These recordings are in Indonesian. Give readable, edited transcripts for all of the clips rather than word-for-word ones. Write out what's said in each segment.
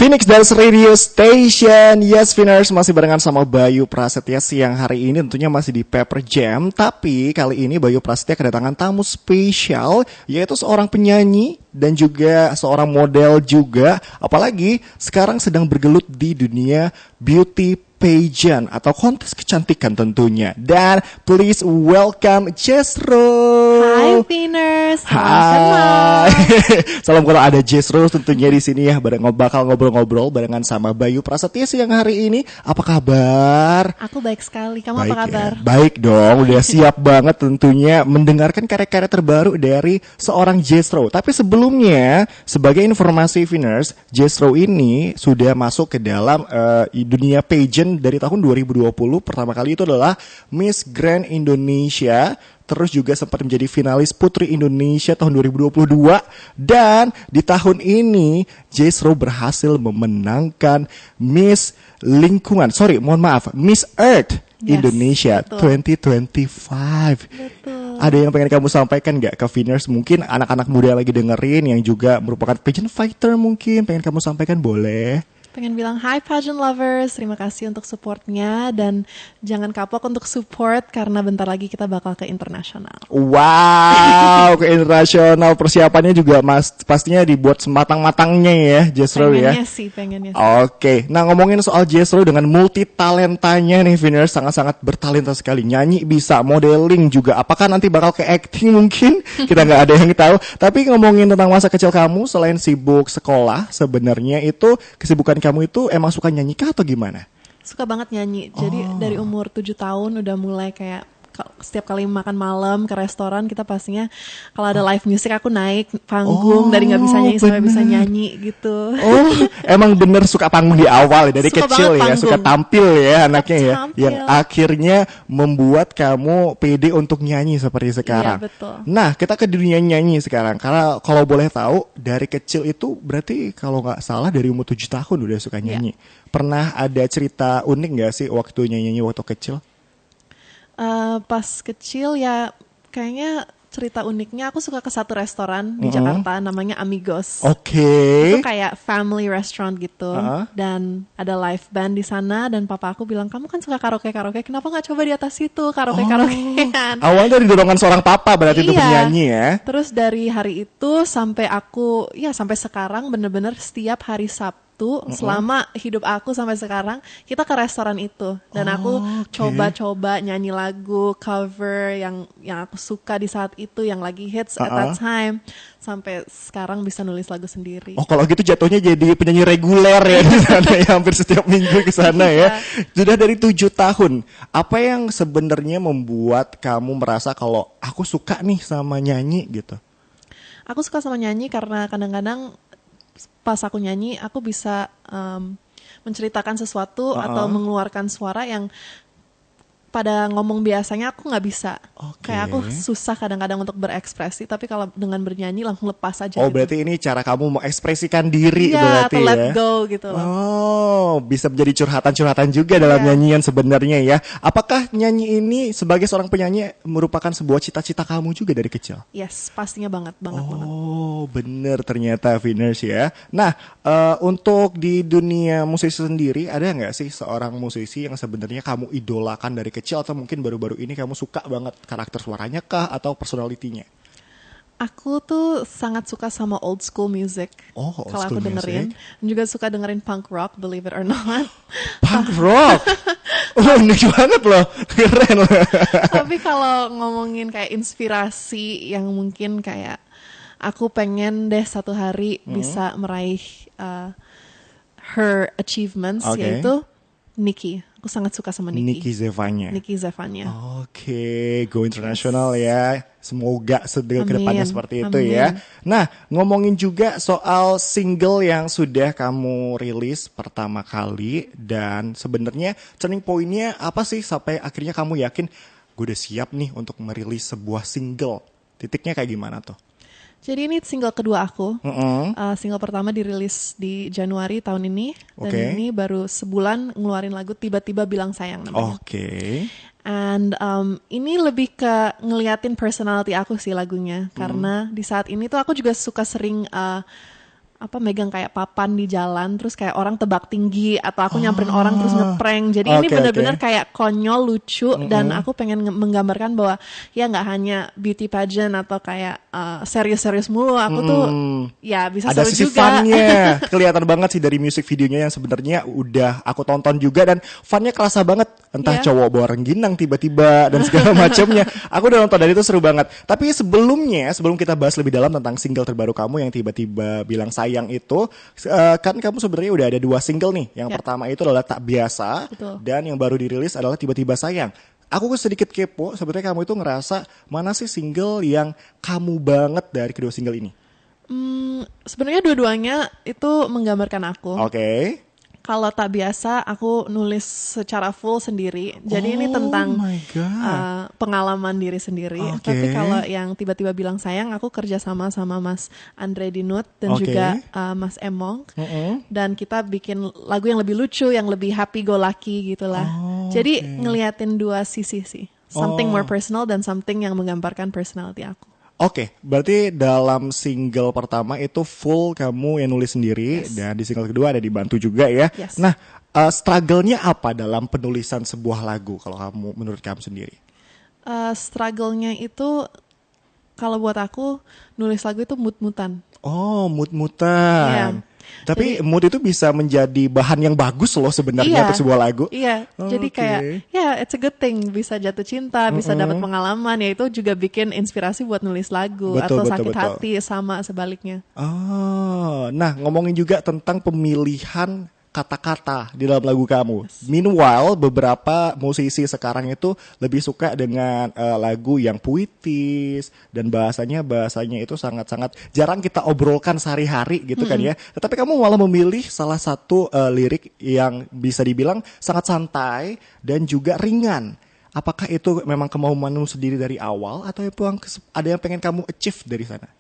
Phoenix Dance Radio Station. Yes, Finers, masih barengan sama Bayu Prasetya. Siang hari ini tentunya masih di Pepper Jam. Tapi kali ini Bayu Prasetya kedatangan tamu spesial, yaitu seorang penyanyi dan juga seorang model juga. Apalagi sekarang sedang bergelut di dunia beauty pageant atau kontes kecantikan tentunya. Dan please welcome Jessro. Hai Finers. Hai. Salam kalau ada Jessro tentunya di sini ya, bakal ngobrol-ngobrol barengan sama Bayu Prasetya siang hari ini. Apa kabar? Aku baik sekali. Kamu Baik apa kabar? Ya. Baik dong, udah siap banget tentunya mendengarkan karya-karya terbaru dari seorang Jessro. Tapi sebelumnya, sebagai informasi Finers, Jessro ini sudah masuk ke dalam dunia pageant dari tahun 2020. Pertama kali itu adalah Miss Grand Indonesia. Terus juga sempat menjadi finalis Putri Indonesia tahun 2022. Dan di tahun ini Jessro berhasil memenangkan Miss Earth Indonesia betul. 2025. Betul. Ada yang pengen kamu sampaikan gak ke Finers? Mungkin anak-anak muda yang lagi dengerin yang juga merupakan pageant fighter mungkin pengen kamu sampaikan, boleh? Pengen bilang hi pageant lovers, terima kasih untuk supportnya dan jangan kapok untuk support karena bentar lagi kita bakal ke internasional. Wow, ke internasional, persiapannya juga pastinya dibuat sematang-matangnya ya, Jessro ya. Pengennya sih. Oke, nah ngomongin soal Jessro dengan multi talentanya nih, Finers, sangat-sangat bertalenta sekali. Nyanyi bisa, modeling juga. Apakah nanti bakal ke acting mungkin? Kita nggak ada yang tahu. Tapi ngomongin tentang masa kecil kamu, selain sibuk sekolah, sebenarnya itu kesibukan kamu itu emang suka nyanyi kah atau gimana? Suka banget nyanyi. Jadi dari umur 7 tahun udah mulai kayak setiap kali makan malam ke restoran kita pastinya kalau ada live music aku naik panggung dari nggak bisa nyanyi sampai bisa nyanyi gitu. Oh, emang bener suka panggung di awal ya, dari Suka kecil ya, suka tampil ya anaknya ya, yang akhirnya membuat kamu pede untuk nyanyi seperti sekarang. Iya, betul. Nah, kita ke dunia nyanyi sekarang. Karena kalau boleh tahu dari kecil itu berarti kalau nggak salah dari umur 7 tahun udah suka nyanyi. Iya. Pernah ada cerita unik nggak sih waktu nyanyi waktu kecil? Pas kecil ya kayaknya cerita uniknya aku suka ke satu restoran di Jakarta namanya Amigos. Oke. Itu kayak family restaurant gitu dan ada live band di sana dan papa aku bilang kamu kan suka karaoke kenapa nggak coba di atas situ karaokean. Awalnya dari dorongan seorang papa berarti untuk menyanyi ya. Terus dari hari itu sampai sampai sekarang bener-bener setiap hari Sabtu selama hidup aku sampai sekarang kita ke restoran itu dan aku coba-coba nyanyi lagu cover yang aku suka di saat itu yang lagi hits at that time sampai sekarang bisa nulis lagu sendiri. Oh, kalau gitu jatuhnya jadi penyanyi reguler ya di sana ya, hampir setiap minggu ke sana ya. Sudah dari 7 tahun. Apa yang sebenarnya membuat kamu merasa kalau aku suka nih sama nyanyi gitu? Aku suka sama nyanyi karena kadang-kadang pas aku nyanyi aku bisa menceritakan sesuatu atau mengeluarkan suara yang pada ngomong biasanya aku nggak bisa. Kayak aku susah kadang-kadang untuk berekspresi, tapi kalau dengan bernyanyi langsung lepas aja. Oh, gitu. Berarti ini cara kamu mengekspresikan diri berarti atau ya? let go gitu loh. Oh, bisa menjadi curhatan-curhatan juga dalam nyanyian sebenarnya ya. Apakah nyanyi ini sebagai seorang penyanyi merupakan sebuah cita-cita kamu juga dari kecil? Yes, pastinya banget. Oh, bener ternyata Finers ya. Nah, untuk di dunia musisi sendiri, ada nggak sih seorang musisi yang sebenarnya kamu idolakan dari kecil atau mungkin baru-baru ini kamu suka banget karakter suaranya kah atau personalitinya? Aku tuh sangat suka sama old school music. Kalau aku dengerin, dan juga suka dengerin punk rock, believe it or not. Punk rock? Unik banget loh, keren loh. Tapi kalau ngomongin kayak inspirasi yang mungkin kayak aku pengen deh satu hari bisa meraih her achievements, yaitu Nicki. Aku sangat suka sama Nicki. Nicki Zevanya. Oke, go international ya. Semoga ke depannya seperti itu ya. Nah, ngomongin juga soal single yang sudah kamu rilis pertama kali. Dan sebenarnya turning point-nya apa sih sampai akhirnya kamu yakin gue udah siap nih untuk merilis sebuah single. Titiknya kayak gimana tuh? Jadi ini single kedua aku. Single pertama dirilis di Januari tahun ini. Dan ini baru sebulan ngeluarin lagu Tiba-Tiba Bilang Sayang namanya. And ini lebih ke ngeliatin personality aku sih lagunya. Karena di saat ini tuh aku juga suka sering megang kayak papan di jalan, terus kayak orang tebak tinggi, atau aku nyamperin orang terus ngeprank. Jadi ini benar-benar kayak konyol, lucu, dan aku pengen menggambarkan bahwa ya nggak hanya beauty pageant atau kayak serius-serius mulu. Aku tuh ya bisa ada seru sisi juga. funnya. Kelihatan banget sih dari music videonya yang sebenarnya udah aku tonton juga, dan funnya kerasa banget. Entah cowok bawa rengginang tiba-tiba dan segala macamnya. Aku udah nonton dan itu seru banget. Tapi sebelum kita bahas lebih dalam tentang single terbaru kamu yang tiba-tiba bilang sayang itu, kan kamu sebenarnya udah ada 2 single nih. Yang pertama itu adalah Tak Biasa. Betul. Dan yang baru dirilis adalah Tiba-tiba Sayang. Aku sedikit kepo, sebenarnya kamu itu ngerasa mana sih single yang kamu banget dari kedua single ini? Sebenarnya dua-duanya itu menggambarkan aku. Oke. Kalau Tak Biasa aku nulis secara full sendiri. Jadi ini tentang pengalaman diri sendiri. Tapi kalau yang Tiba-tiba Bilang Sayang, aku kerja sama Mas Andre Dinut dan juga Mas Emong. Dan kita bikin lagu yang lebih lucu, yang lebih happy go lucky gitulah. Jadi ngeliatin 2 sisi sih. Something more personal dan something yang menggambarkan personality aku. Oke, berarti dalam single pertama itu full kamu yang nulis sendiri, dan di single kedua ada dibantu juga ya. Nah, struggle-nya apa dalam penulisan sebuah lagu kalau menurut kamu sendiri? Struggle-nya itu kalau buat aku nulis lagu itu mood-moodan. Oh, mood-moodan. Tapi jadi, mood itu bisa menjadi bahan yang bagus loh sebenarnya untuk sebuah lagu. Iya, jadi kayak it's a good thing, bisa jatuh cinta, bisa dapat pengalaman, ya itu juga bikin inspirasi buat nulis lagu. Atau sakit hati sama sebaliknya. Nah ngomongin juga tentang pemilihan kata-kata di dalam lagu kamu. Meanwhile, beberapa musisi sekarang itu lebih suka dengan lagu yang puitis dan bahasanya itu sangat-sangat jarang kita obrolkan sehari-hari gitu kan ya. Tetapi kamu malah memilih salah satu lirik yang bisa dibilang sangat santai dan juga ringan. Apakah itu memang kemauanmu sendiri dari awal atau ada yang pengen kamu achieve dari sana?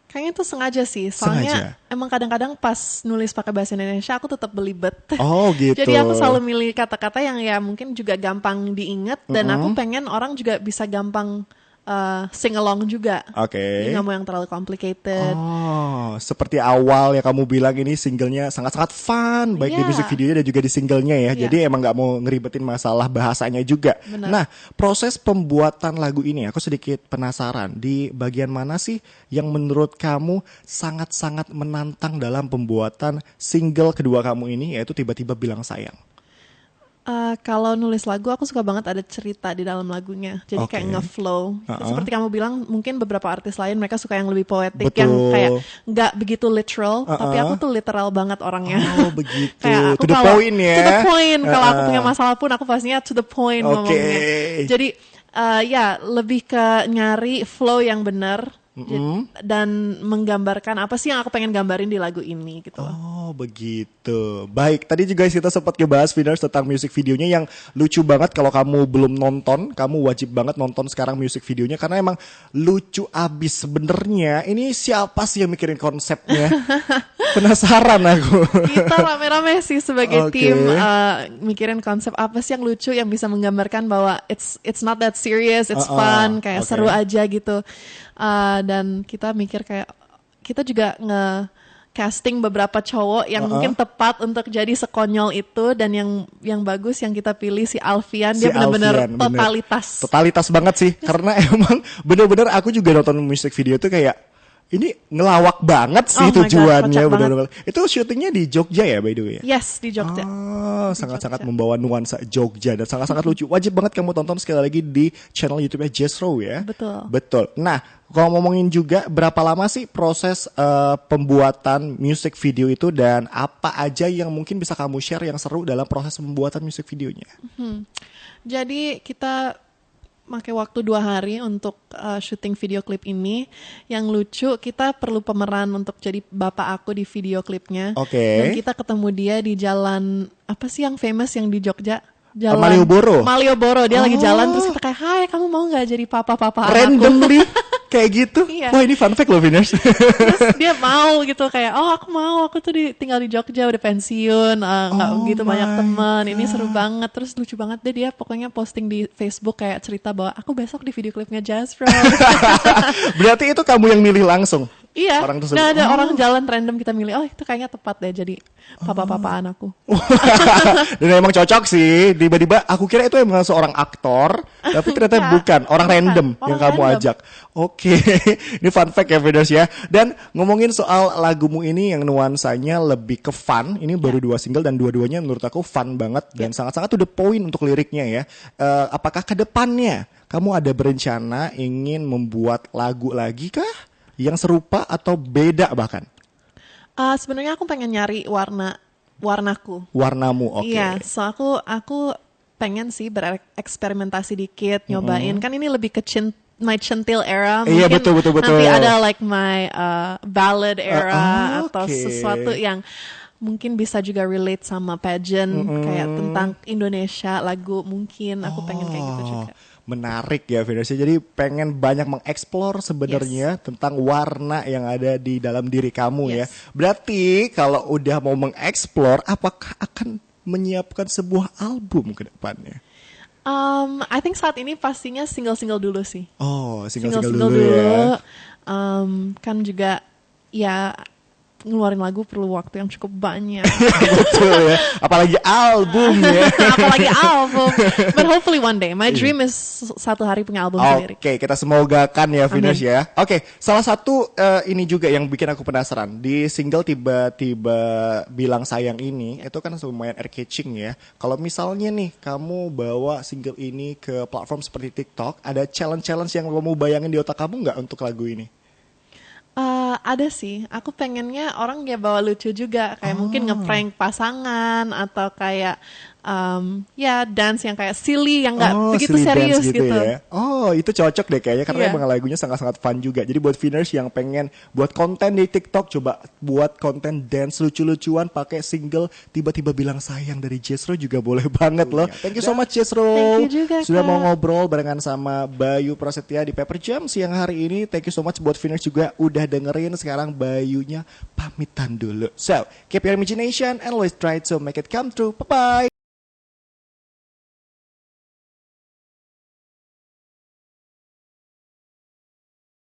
Kayaknya itu sengaja sih, soalnya emang kadang-kadang pas nulis pakai bahasa Indonesia aku tetap belibet. Oh gitu. Jadi aku selalu milih kata-kata yang ya mungkin juga gampang diingat, dan aku pengen orang juga bisa gampang sing along juga. Jadi nggak mau yang terlalu complicated. Seperti awal yang kamu bilang ini singlenya sangat-sangat fun, baik di musik videonya dan juga di singlenya ya. Jadi emang nggak mau ngeribetin masalah bahasanya juga. Benar. Nah, proses pembuatan lagu ini aku sedikit penasaran, di bagian mana sih yang menurut kamu sangat-sangat menantang dalam pembuatan single kedua kamu ini, yaitu Tiba-tiba Bilang Sayang? Kalau nulis lagu aku suka banget ada cerita di dalam lagunya. Jadi kayak nge-flow. Seperti kamu bilang, mungkin beberapa artis lain mereka suka yang lebih poetik, yang kayak nggak begitu literal, tapi aku tuh literal banget orangnya. Oh begitu. Kayak aku to the point ya. To the point. Kalau aku punya masalah pun aku pastinya to the point ngomongnya. Jadi lebih ke nyari flow yang benar. Dan menggambarkan apa sih yang aku pengen gambarin di lagu ini gitu. Oh begitu. Baik, tadi juga kita sempat ngebahas Viners tentang music videonya yang lucu banget. Kalau kamu belum nonton, kamu wajib banget nonton sekarang music videonya, karena emang lucu abis. Sebenarnya ini siapa sih yang mikirin konsepnya? Penasaran aku. Kita rame-rame sih sebagai tim mikirin konsep apa sih yang lucu, yang bisa menggambarkan bahwa it's not that serious, it's fun, kayak seru aja gitu. Dan kita mikir kayak kita juga nge-casting beberapa cowok yang mungkin tepat untuk jadi sekonyol itu, dan yang bagus yang kita pilih si Alfian, dia benar-benar totalitas banget sih. Karena emang benar-benar aku juga nonton music video itu kayak ini ngelawak banget sih tujuannya. Benar-benar. Itu syutingnya di Jogja ya, by the way? Yes, di Jogja. Sangat-sangat membawa nuansa Jogja dan sangat-sangat lucu. Wajib banget kamu tonton sekali lagi di channel YouTube-nya Jazro ya. Betul. Nah, kalau ngomongin juga berapa lama sih proses pembuatan music video itu, dan apa aja yang mungkin bisa kamu share yang seru dalam proses pembuatan music videonya? Jadi kita pakai waktu 2 hari untuk syuting video klip ini. Yang lucu, kita perlu pemeran untuk jadi bapak aku di video klipnya. Dan kita ketemu dia di jalan apa sih yang famous yang di Jogja? Jalan Malioboro. Dia lagi jalan, terus kita kayak, "Hai, kamu mau nggak jadi papa-papa randomly kayak gitu?" Wah, ini fun fact loh, Viners. Terus dia mau gitu, kayak, "Oh, aku mau, aku tuh tinggal di Jogja, udah pensiun, nggak begitu banyak teman, ini seru banget." Terus lucu banget deh, dia pokoknya posting di Facebook kayak cerita bahwa aku besok di video klipnya Jazro. Berarti itu kamu yang milih langsung Iya, orang tersebut. nah ada orang jalan random kita milih, oh itu kayaknya tepat deh jadi papa-papaan aku. Dan emang cocok sih. Tiba-tiba aku kira itu emang seorang aktor, tapi ternyata Enggak, bukan orang bukan. random Orang yang kamu random. ajak. Oke, ini fun fact ya Venus ya. Dan ngomongin soal lagumu ini yang nuansanya lebih ke fun. Ini baru 2 single dan dua-duanya menurut aku fun banget dan sangat-sangat to the point untuk liriknya ya. Apakah ke depannya kamu ada berencana ingin membuat lagu lagi kah? Yang serupa atau beda bahkan? Sebenarnya aku pengen nyari warnaku. Warnamu, oke. Iya, so aku pengen sih bereksperimentasi dikit, nyobain. Kan ini lebih ke my centil era. Iya, Mungkin betul. nanti ada like my ballad era atau oke. sesuatu yang mungkin bisa juga relate sama pageant kayak tentang Indonesia lagu. Mungkin aku pengen kayak gitu juga. Menarik ya Venus. Jadi pengen banyak mengeksplor sebenarnya tentang warna yang ada di dalam diri kamu ya. Yes. Berarti kalau udah mau mengeksplor, apakah akan menyiapkan sebuah album ke depannya? I think saat ini pastinya single-single dulu sih. Oh, single Single-single dulu ya. Kan juga ya ngeluarin lagu perlu waktu yang cukup banyak. Betul ya. Apalagi album ya. Apalagi album. But hopefully one day. My dream is satu hari punya album sendiri. Oke, kita semogakan ya Venus Amin. ya. Oke, salah satu ini juga yang bikin aku penasaran. Di single tiba-tiba bilang sayang ini, itu kan lumayan air-catching ya. Kalau misalnya nih kamu bawa single ini ke platform seperti TikTok, ada challenge-challenge yang kamu bayangin di otak kamu nggak untuk lagu ini? Ada sih. Aku pengennya orang ya bawa lucu juga. Kayak mungkin ngeprank pasangan atau kayak ya dance yang kayak silly yang nggak begitu silly serius dance gitu. ya. Oh, itu cocok deh kayaknya karena Iya. emang lagunya sangat-sangat fun juga. Jadi buat Venus yang pengen buat konten di TikTok, coba buat konten dance lucu-lucuan pakai single tiba-tiba bilang sayang dari Jethro juga boleh banget loh. Thank you so much Jethro. Thank you juga, Sudah Kak. mau ngobrol barengan sama Bayu Prasetya di Paper Jam siang hari ini. Thank you so much buat Venus juga udah dengerin. Sekarang Bayunya pamitan dulu. So, keep your imagination and always try to make it come true. Bye-bye.